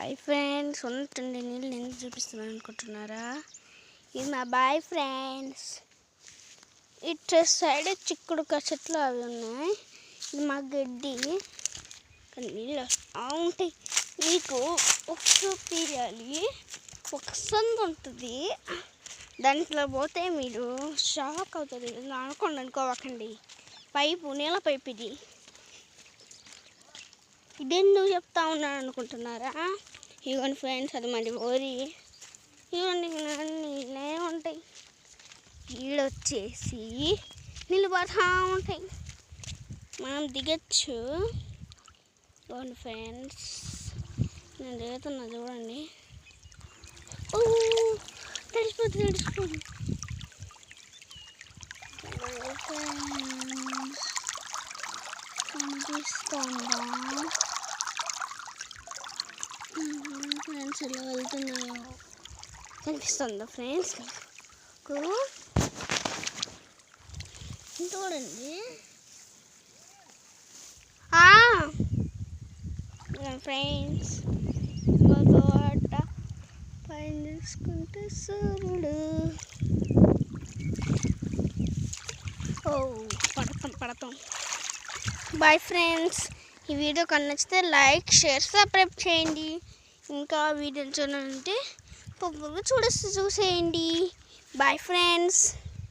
Bye friends ఉంటుండే నీళ్ళు ఎందుకు చూపిస్తున్నాను అనుకుంటున్నారా? ఇది మా బాయ్ ఫ్రెండ్స్. ఇటు సైడ్ చిక్కుడు చెట్లు అవి ఉన్నాయి. ఇది మా గడ్డి. నీళ్ళు వస్తూ ఉంటాయి. మీకు ఒక తీయాలి, ఒక సందు ఉంటుంది. దాంట్లో పోతే మీరు షాక్ అవుతుంది. అనుకోండి, అనుకోవకండి. పైపు, నీళ్ళ పైపు ఇది. ఇదెందుకు చెప్తా ఉన్నాను అనుకుంటున్నారా? ఇవ్వండి ఫ్రెండ్స్, అది మళ్ళీ ఓరి. ఇవ్వండి నీళ్ళే ఉంటాయి. నీళ్ళు వచ్చేసి నీళ్ళు పడుతూ ఉంటాయి. మనం దిగచ్చు. ఇవ్వండి ఫ్రెండ్స్, నేను దిగుతున్నా చూడండి. తడిసిపోతుంది. కనిపిస్తుందా ఫ్రెండ్స్? ఎలా వెళ్తున్నాయో కనిపిస్తుందా ఫ్రెండ్స్? చూడండి ఫ్రెండ్స్, మా తోట పైన చూసుకుంటే సూర్యుడు. పడతాం. బాయ్ ఫ్రెండ్స్, ఈ వీడియో కన్నా నచ్చితే లైక్, షేర్, సబ్స్క్రైబ్ చేయండి. ఇంకా వీడియోలు చూడాలంటే చూసేయండి. Bye friends.